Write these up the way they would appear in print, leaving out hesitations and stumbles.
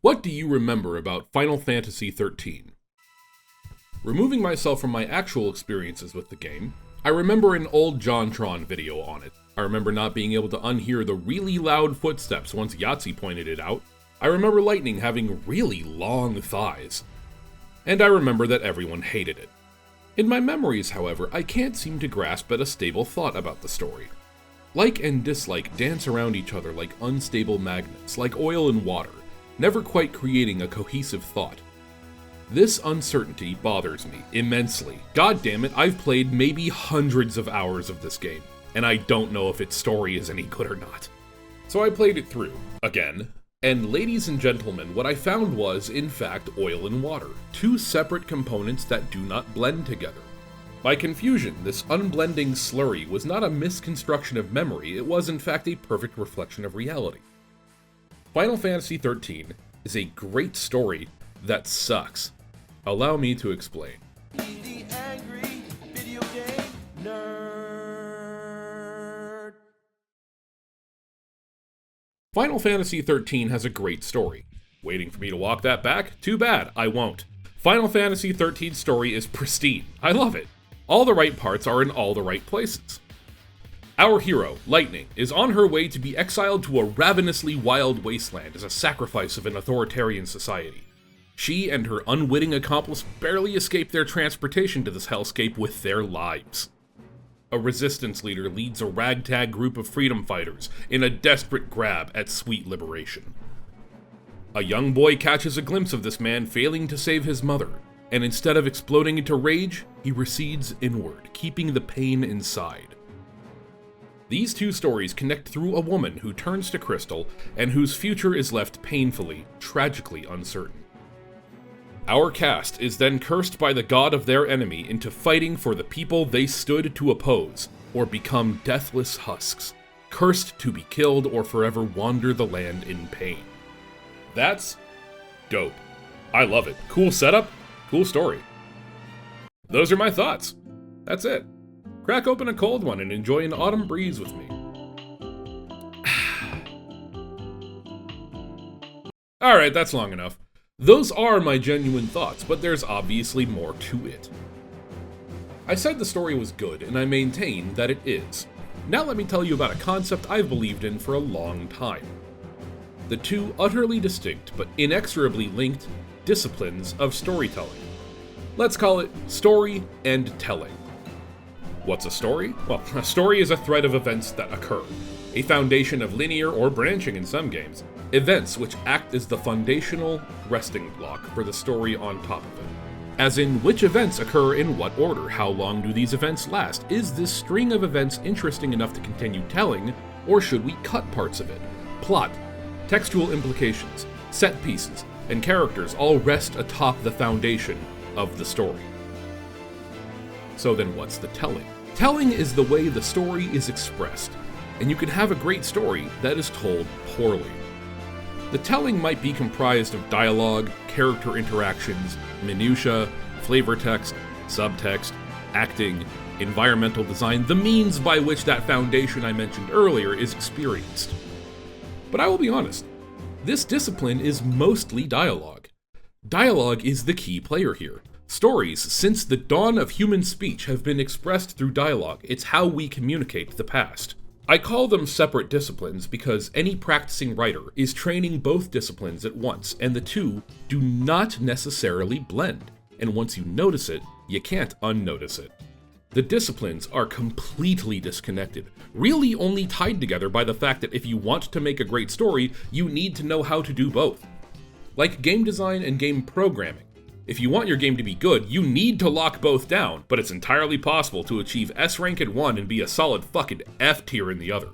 What do you remember about Final Fantasy XIII? Removing myself from my actual experiences with the game, I remember an old JonTron video on it. I remember not being able to unhear the really loud footsteps once Yahtzee pointed it out. I remember Lightning having really long thighs. And I remember that everyone hated it. In my memories, however, I can't seem to grasp at a stable thought about the story. Like and dislike dance around each other like unstable magnets, like oil and water, never quite creating a cohesive thought. This uncertainty bothers me immensely. God damn it, I've played maybe hundreds of hours of this game, and I don't know if its story is any good or not. So I played it through, again, and ladies and gentlemen, what I found was, in fact, oil and water, two separate components that do not blend together. By confusion, this unblending slurry was not a misconstruction of memory, it was in fact a perfect reflection of reality. Final Fantasy XIII is a great story that sucks. Allow me to explain. The angry video game nerd. Final Fantasy XIII has a great story. Waiting for me to walk that back? Too bad, I won't. Final Fantasy XIII's story is pristine. I love it. All the right parts are in all the right places. Our hero, Lightning, is on her way to be exiled to a ravenously wild wasteland as a sacrifice of an authoritarian society. She and her unwitting accomplice barely escape their transportation to this hellscape with their lives. A resistance leader leads a ragtag group of freedom fighters in a desperate grab at sweet liberation. A young boy catches a glimpse of this man failing to save his mother, and instead of exploding into rage, he recedes inward, keeping the pain inside. These two stories connect through a woman who turns to Crystal and whose future is left painfully, tragically uncertain. Our cast is then cursed by the god of their enemy into fighting for the people they stood to oppose, or become deathless husks, cursed to be killed or forever wander the land in pain. That's dope. I love it. Cool setup, cool story. Those are my thoughts. That's it. Crack open a cold one and enjoy an autumn breeze with me. Alright, that's long enough. Those are my genuine thoughts, but there's obviously more to it. I said the story was good, and I maintain that it is. Now let me tell you about a concept I've believed in for a long time. The two utterly distinct, but inexorably linked, disciplines of storytelling. Let's call it story and telling. What's a story? Well, a story is a thread of events that occur, a foundation of linear or branching in some games, events which act as the foundational resting block for the story on top of it. As in, which events occur in what order? How long do these events last? Is this string of events interesting enough to continue telling, or should we cut parts of it? Plot, textual implications, set pieces, and characters all rest atop the foundation of the story. So then what's the telling? Telling is the way the story is expressed, and you can have a great story that is told poorly. The telling might be comprised of dialogue, character interactions, minutia, flavor text, subtext, acting, environmental design, the means by which that foundation I mentioned earlier is experienced. But I will be honest, this discipline is mostly dialogue. Dialogue is the key player here. Stories, since the dawn of human speech, have been expressed through dialogue. It's how we communicate the past. I call them separate disciplines because any practicing writer is training both disciplines at once, and the two do not necessarily blend. And once you notice it, you can't unnotice it. The disciplines are completely disconnected, really only tied together by the fact that if you want to make a great story, you need to know how to do both. Like game design and game programming. If you want your game to be good, you need to lock both down, but it's entirely possible to achieve S rank in one and be a solid fucking F tier in the other.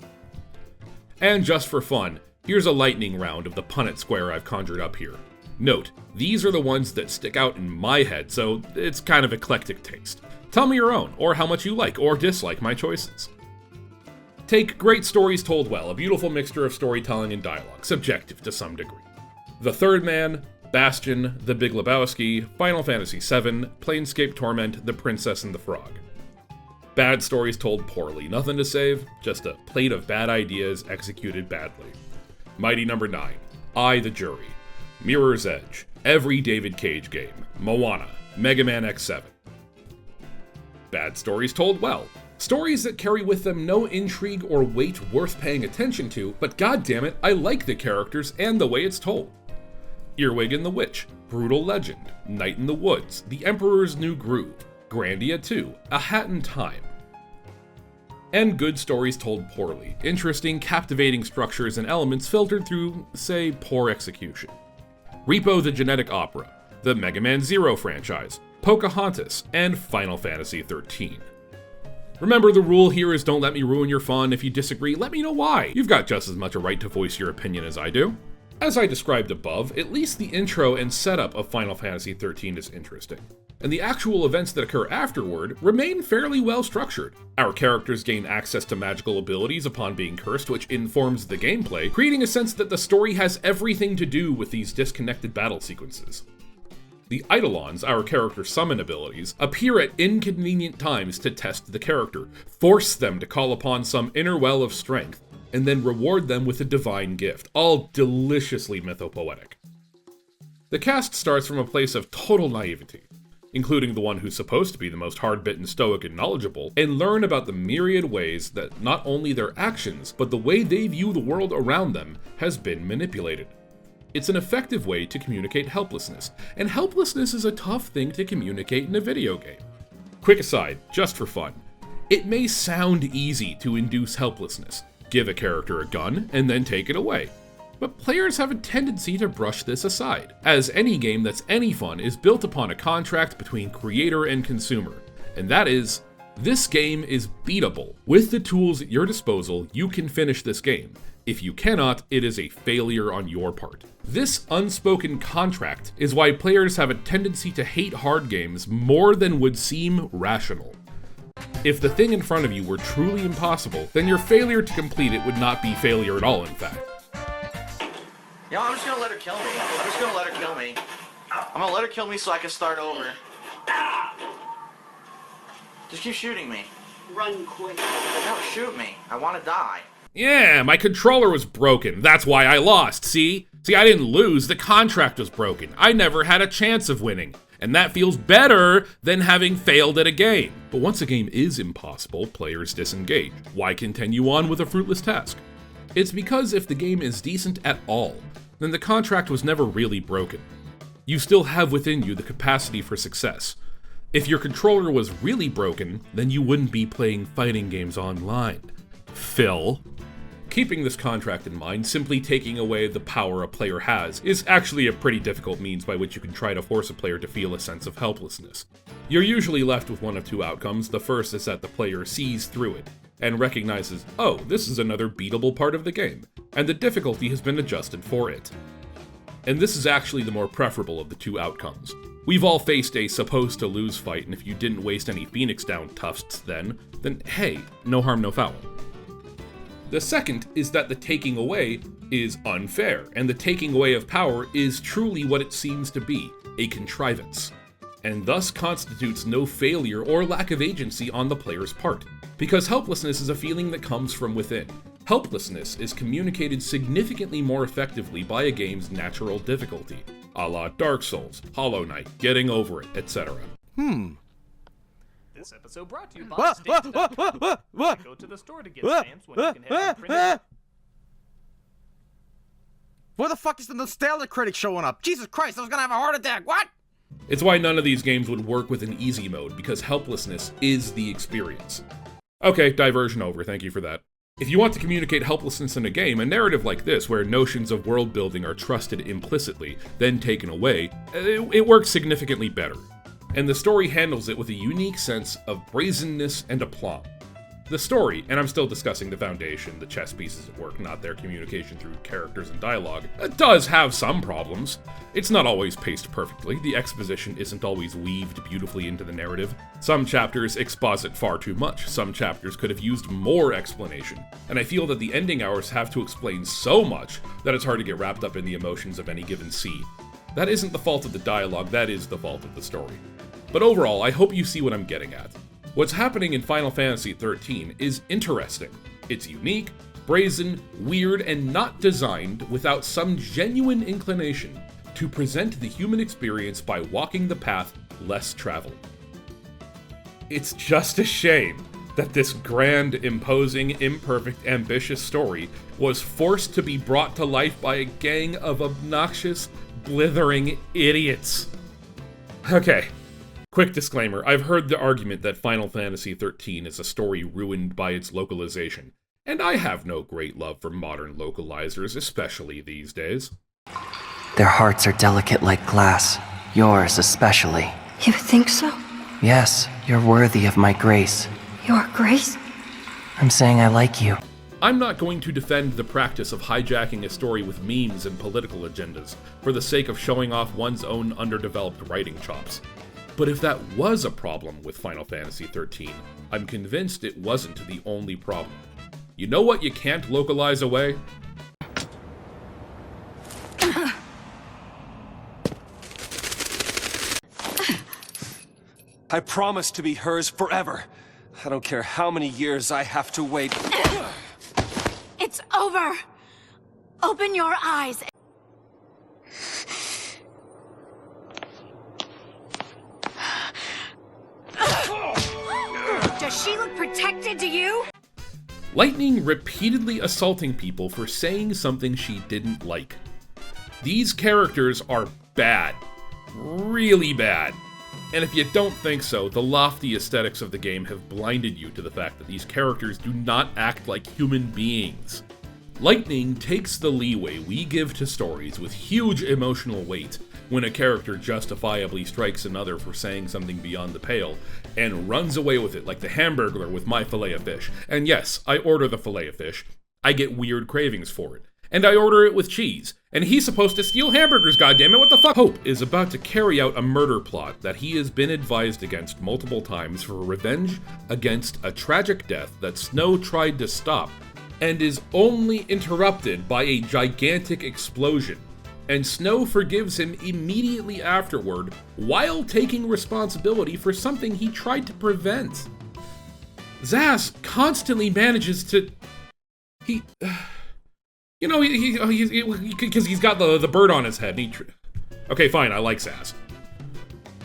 And just for fun, here's a lightning round of the Punnett square I've conjured up here. Note, these are the ones that stick out in my head, so it's kind of eclectic taste. Tell me your own, or how much you like or dislike my choices. Take great stories told well, a beautiful mixture of storytelling and dialogue, subjective to some degree. The Third Man, Bastion, The Big Lebowski, Final Fantasy VII, Planescape Torment, The Princess and the Frog. Bad stories told poorly, nothing to save, just a plate of bad ideas executed badly. Mighty Number 9, I, the Jury. Mirror's Edge, every David Cage game, Moana, Mega Man X7. Bad stories told well. Stories that carry with them no intrigue or weight worth paying attention to, but goddammit, I like the characters and the way it's told. Earwig and the Witch, Brutal Legend, Night in the Woods, The Emperor's New Groove, Grandia 2, A Hat in Time. And good stories told poorly, interesting, captivating structures and elements filtered through, say, poor execution. Repo the Genetic Opera, the Mega Man Zero franchise, Pocahontas, and Final Fantasy XIII. Remember, the rule here is don't let me ruin your fun. If you disagree, let me know why. You've got just as much a right to voice your opinion as I do. As I described above, at least the intro and setup of Final Fantasy XIII is interesting, and the actual events that occur afterward remain fairly well structured. Our characters gain access to magical abilities upon being cursed, which informs the gameplay, creating a sense that the story has everything to do with these disconnected battle sequences. The Eidolons, our character summon abilities, appear at inconvenient times to test the character, force them to call upon some inner well of strength, and then reward them with a divine gift, all deliciously mythopoetic. The cast starts from a place of total naivety, including the one who's supposed to be the most hard-bitten, stoic, and knowledgeable, and learn about the myriad ways that not only their actions, but the way they view the world around them has been manipulated. It's an effective way to communicate helplessness, and helplessness is a tough thing to communicate in a video game. Quick aside, just for fun, it may sound easy to induce helplessness. Give a character a gun, and then take it away. But players have a tendency to brush this aside, as any game that's any fun is built upon a contract between creator and consumer, and that is, this game is beatable. With the tools at your disposal, you can finish this game. If you cannot, it is a failure on your part. This unspoken contract is why players have a tendency to hate hard games more than would seem rational. If the thing in front of you were truly impossible, then your failure to complete it would not be failure at all, in fact. Yeah, I'm just gonna let her kill me. I'm just gonna let her kill me. I'm gonna let her kill me so I can start over. Just keep shooting me. Run quick. No, shoot me. I wanna die. Yeah, my controller was broken. That's why I lost, see? See, I didn't lose, the contract was broken. I never had a chance of winning. And that feels better than having failed at a game. But once a game is impossible, players disengage. Why continue on with a fruitless task? It's because if the game is decent at all, then the contract was never really broken. You still have within you the capacity for success. If your controller was really broken, then you wouldn't be playing fighting games online. Phil. Keeping this contract in mind, simply taking away the power a player has is actually a pretty difficult means by which you can try to force a player to feel a sense of helplessness. You're usually left with one of two outcomes. The first is that the player sees through it and recognizes, oh, this is another beatable part of the game, and the difficulty has been adjusted for it. And this is actually the more preferable of the two outcomes. We've all faced a supposed to lose fight, and if you didn't waste any Phoenix Down tufts then hey, no harm, no foul. The second is that the taking away is unfair, and the taking away of power is truly what it seems to be, a contrivance, and thus constitutes no failure or lack of agency on the player's part, because helplessness is a feeling that comes from within. Helplessness is communicated significantly more effectively by a game's natural difficulty, a la Dark Souls, Hollow Knight, Getting Over It, etc. This episode brought to you by Go to the store to get stamps when you can have them printed. Where the fuck is the nostalgia critic showing up? Jesus Christ, I was gonna have a heart attack. What? It's why none of these games would work with an easy mode, because helplessness is the experience. Okay, diversion over, thank you for that. If you want to communicate helplessness in a game, a narrative like this, where notions of world building are trusted implicitly, then taken away, it works significantly better. And the story handles it with a unique sense of brazenness and aplomb. The story, and I'm still discussing the foundation, the chess pieces at work, not their communication through characters and dialogue, does have some problems. It's not always paced perfectly, the exposition isn't always weaved beautifully into the narrative. Some chapters exposit far too much, some chapters could have used more explanation, and I feel that the ending hours have to explain so much that it's hard to get wrapped up in the emotions of any given scene. That isn't the fault of the dialogue, that is the fault of the story. But overall, I hope you see what I'm getting at. What's happening in Final Fantasy XIII is interesting. It's unique, brazen, weird, and not designed without some genuine inclination to present the human experience by walking the path less traveled. It's just a shame that this grand, imposing, imperfect, ambitious story was forced to be brought to life by a gang of obnoxious, blithering idiots. Okay, quick disclaimer. I've heard the argument that Final Fantasy XIII is a story ruined by its localization, and I have no great love for modern localizers, especially these days. Their hearts are delicate like glass, yours especially. You think so? Yes, you're worthy of my grace. Your grace? I'm saying I like you. I'm not going to defend the practice of hijacking a story with memes and political agendas for the sake of showing off one's own underdeveloped writing chops. But if that was a problem with Final Fantasy XIII, I'm convinced it wasn't the only problem. You know what you can't localize away? I promise to be hers forever. I don't care how many years I have to wait. It's over! Open your eyes! Does she look protected to you? Lightning repeatedly assaulting people for saying something she didn't like. These characters are bad. Really bad. And if you don't think so, the lofty aesthetics of the game have blinded you to the fact that these characters do not act like human beings. Lightning takes the leeway we give to stories with huge emotional weight when a character justifiably strikes another for saying something beyond the pale, and runs away with it like the Hamburglar with my fillet of fish. And yes, I order the fillet of fish. I get weird cravings for it. And I order it with cheese. And he's supposed to steal hamburgers, goddammit, what the fuck? Hope is about to carry out a murder plot that he has been advised against multiple times for revenge against a tragic death that Snow tried to stop, and is only interrupted by a gigantic explosion. And Snow forgives him immediately afterward, while taking responsibility for something he tried to prevent. Zaz constantly manages to... You know, because he's got the bird on his head. And okay, fine, I like Zaz.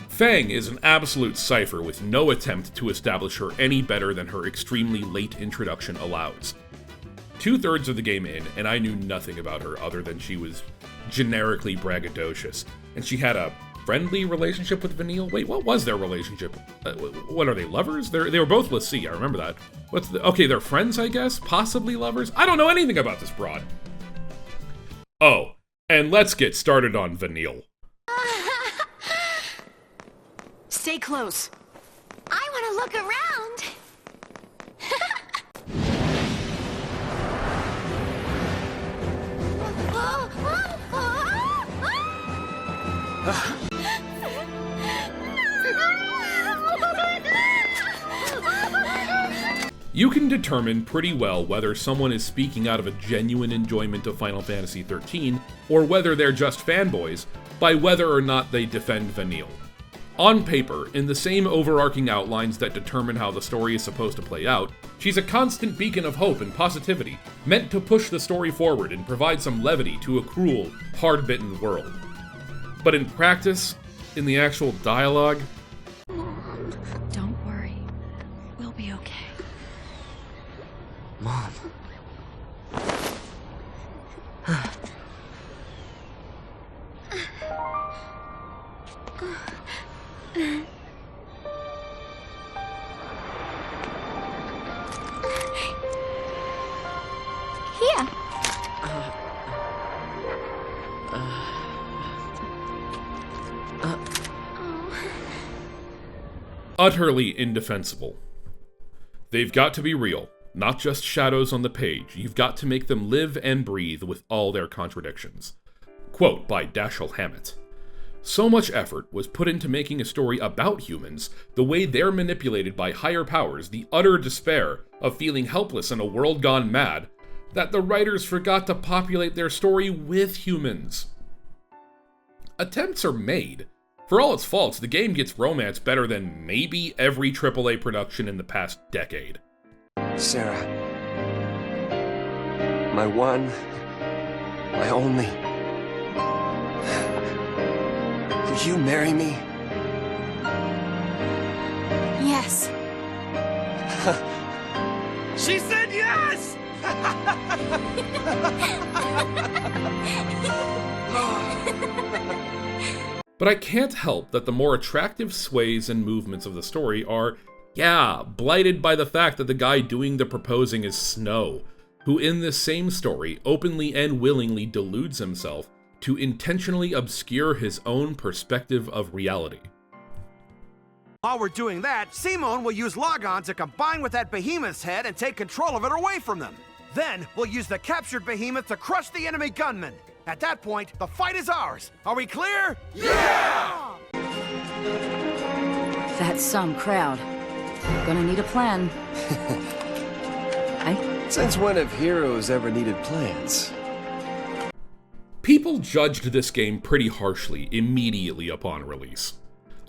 Fang is an absolute cipher with no attempt to establish her any better than her extremely late introduction allows. 2/3 of the game in, and I knew nothing about her other than she was generically braggadocious. And she had a friendly relationship with Vanille. Wait, what was their relationship? What are they, lovers? They were both Lassie, I remember that. Okay, they're friends, I guess? Possibly lovers? I don't know anything about this broad. Oh, and let's get started on Vanille. Stay close. I want to look around. You can determine pretty well whether someone is speaking out of a genuine enjoyment of Final Fantasy XIII, or whether they're just fanboys, by whether or not they defend Vanille. On paper, in the same overarching outlines that determine how the story is supposed to play out, she's a constant beacon of hope and positivity, meant to push the story forward and provide some levity to a cruel, hard-bitten world. But in practice, in the actual dialogue... Don't worry. We'll be okay. Mom. Here. Utterly indefensible. They've got to be real, not just shadows on the page. You've got to make them live and breathe with all their contradictions. Quote by Dashiell Hammett. So much effort was put into making a story about humans, the way they're manipulated by higher powers, the utter despair of feeling helpless in a world gone mad, that the writers forgot to populate their story with humans. Attempts are made. For all its faults, the game gets romance better than maybe every AAA production in the past decade. Sarah. My one, my only. Will you marry me? Yes. She said yes! But I can't help that the more attractive sways and movements of the story are, yeah, blighted by the fact that the guy doing the proposing is Snow, who in this same story openly and willingly deludes himself to intentionally obscure his own perspective of reality. While we're doing that, Simone will use Logon to combine with that behemoth's head and take control of it away from them. Then, we'll use the captured behemoth to crush the enemy gunmen. At that point, the fight is ours. Are we clear? Yeah! That's some crowd. Gonna need a plan. Since when have heroes ever needed plans? People judged this game pretty harshly immediately upon release.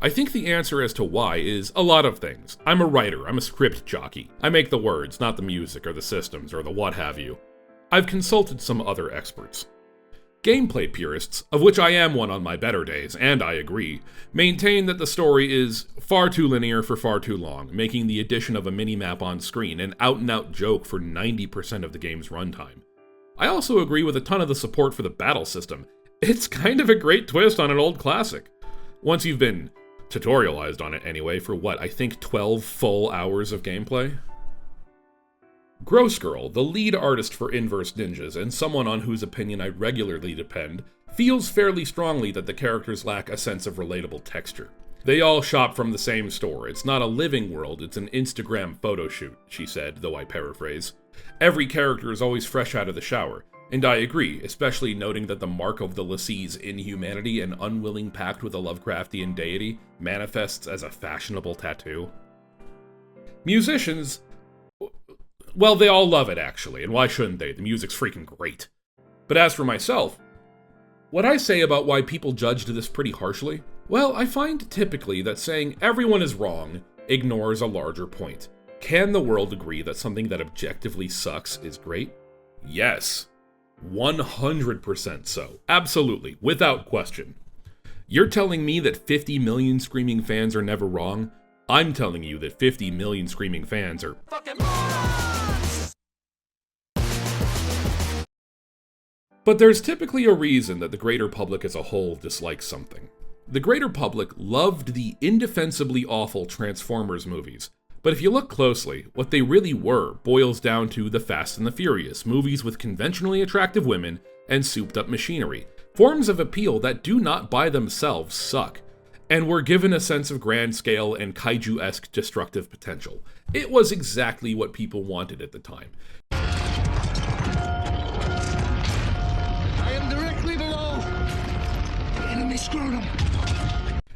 I think the answer as to why is a lot of things. I'm a writer, I'm a script jockey. I make the words, not the music or the systems or the what have you. I've consulted some other experts. Gameplay purists, of which I am one on my better days, and I agree, maintain that the story is far too linear for far too long, making the addition of a minimap on screen an out-and-out joke for 90% of the game's runtime. I also agree with a ton of the support for the battle system. It's kind of a great twist on an old classic. Once you've been tutorialized on it anyway for what, I think 12 full hours of gameplay? Gross Girl, the lead artist for Inverse Ninjas and someone on whose opinion I regularly depend, feels fairly strongly that the characters lack a sense of relatable texture. They all shop from the same store. It's not a living world, it's an Instagram photo shoot, she said, though I paraphrase. Every character is always fresh out of the shower, and I agree, especially noting that the mark of the Lessee's inhumanity and unwilling pact with a Lovecraftian deity manifests as a fashionable tattoo. Musicians, well, they all love it actually, and why shouldn't they? The music's freaking great. But as for myself, what I say about why people judged this pretty harshly? Well, I find typically that saying everyone is wrong ignores a larger point. Can the world agree that something that objectively sucks is great? Yes. 100% so. Absolutely. Without question. You're telling me that 50 million screaming fans are never wrong? I'm telling you that 50 million screaming fans are fucking morons! But there's typically a reason that the greater public as a whole dislikes something. The greater public loved the indefensibly awful Transformers movies. But if you look closely, what they really were boils down to the Fast and the Furious, movies with conventionally attractive women and souped-up machinery, forms of appeal that do not by themselves suck, and were given a sense of grand scale and kaiju-esque destructive potential. It was exactly what people wanted at the time. I am directly below the enemy scrotum.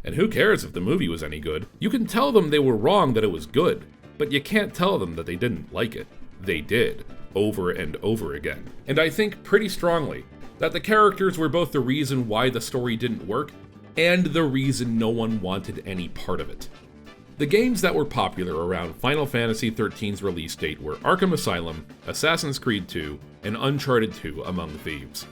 And who cares if the movie was any good? You can tell them they were wrong that it was good, but you can't tell them that they didn't like it. They did, over and over again. And I think pretty strongly that the characters were both the reason why the story didn't work, and the reason no one wanted any part of it. The games that were popular around Final Fantasy XIII's release date were Arkham Asylum, Assassin's Creed 2, and Uncharted 2, among thieves.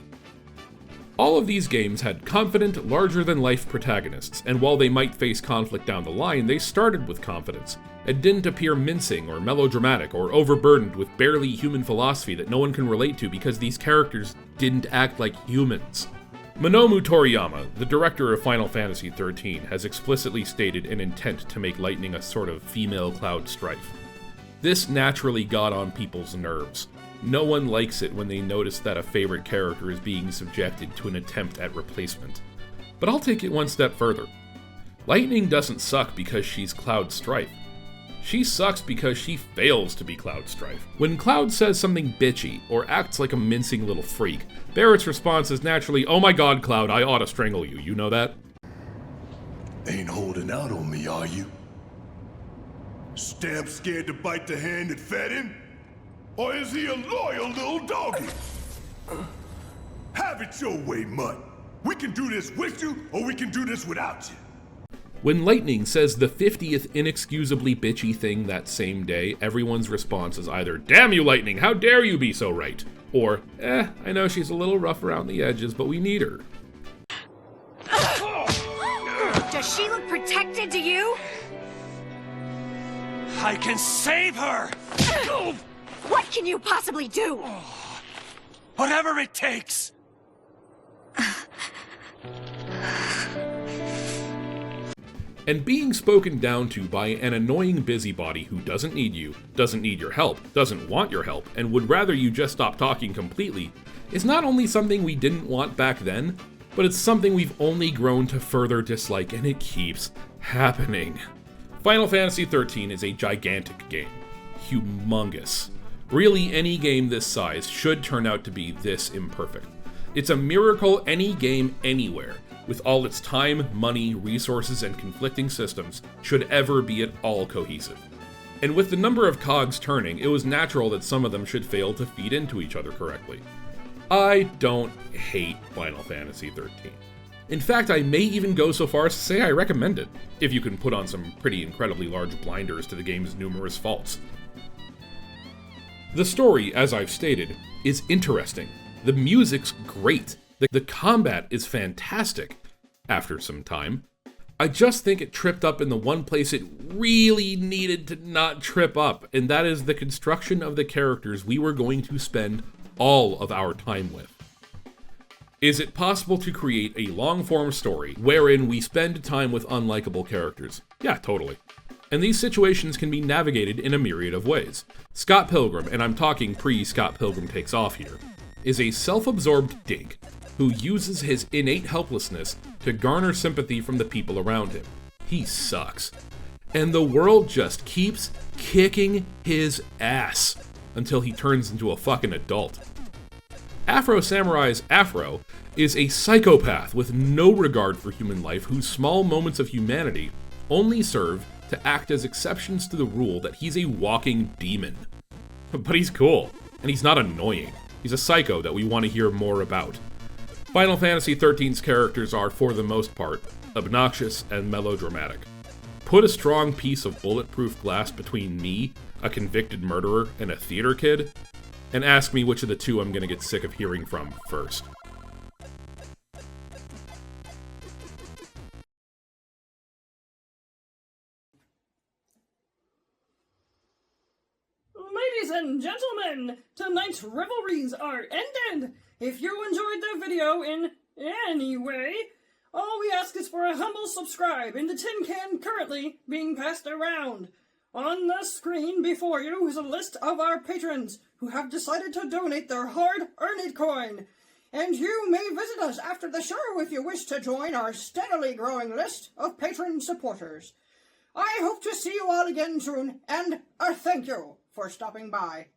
All of these games had confident, larger-than-life protagonists, and while they might face conflict down the line, they started with confidence, and didn't appear mincing or melodramatic or overburdened with barely human philosophy that no one can relate to because these characters didn't act like humans. Minoru Toriyama, the director of Final Fantasy XIII, has explicitly stated an intent to make Lightning a sort of female Cloud Strife. This naturally got on people's nerves. No one likes it when they notice that a favorite character is being subjected to an attempt at replacement. But I'll take it one step further. Lightning doesn't suck because she's Cloud Strife. She sucks because she fails to be Cloud Strife. When Cloud says something bitchy, or acts like a mincing little freak, Barrett's response is naturally, "Oh my god, Cloud, I ought to strangle you, you know that?" Ain't holding out on me, are you? Stamp scared to bite the hand that fed him? Or is he a loyal little doggy? Have it your way, Mutt. We can do this with you, or we can do this without you. When Lightning says the 50th inexcusably bitchy thing that same day, everyone's response is either, "Damn you, Lightning, how dare you be so right?" Or, I know she's a little rough around the edges, but we need her. Does she look protected to you? I can save her! What can you possibly do? Whatever it takes! And being spoken down to by an annoying busybody who doesn't need you, doesn't need your help, doesn't want your help, and would rather you just stop talking completely, is not only something we didn't want back then, but it's something we've only grown to further dislike, and it keeps happening. Final Fantasy XIII is a gigantic game. Humongous. Really, any game this size should turn out to be this imperfect. It's a miracle any game anywhere, with all its time, money, resources, and conflicting systems, should ever be at all cohesive. And with the number of cogs turning, it was natural that some of them should fail to feed into each other correctly. I don't hate Final Fantasy XIII. In fact, I may even go so far as to say I recommend it, if you can put on some pretty incredibly large blinders to the game's numerous faults. The story, as I've stated, is interesting. The music's great. The combat is fantastic, after some time. I just think it tripped up in the one place it really needed to not trip up, and that is the construction of the characters we were going to spend all of our time with. Is it possible to create a long-form story wherein we spend time with unlikable characters? Yeah, totally. And these situations can be navigated in a myriad of ways. Scott Pilgrim, and I'm talking pre-Scott Pilgrim Takes Off here, is a self-absorbed dink who uses his innate helplessness to garner sympathy from the people around him. He sucks. And the world just keeps kicking his ass until he turns into a fucking adult. Afro Samurai's Afro is a psychopath with no regard for human life whose small moments of humanity only serve to act as exceptions to the rule that he's a walking demon. But he's cool, and he's not annoying. He's a psycho that we want to hear more about. Final Fantasy XIII's characters are, for the most part, obnoxious and melodramatic. Put a strong piece of bulletproof glass between me, a convicted murderer, and a theater kid, and ask me which of the two I'm gonna get sick of hearing from first. Ladies and gentlemen, tonight's revelries are ended. If you enjoyed the video in any way, all we ask is for a humble subscribe in the tin can currently being passed around. On the screen before you is a list of our patrons who have decided to donate their hard-earned coin. And you may visit us after the show if you wish to join our steadily growing list of patron supporters. I hope to see you all again soon, and thank you for stopping by.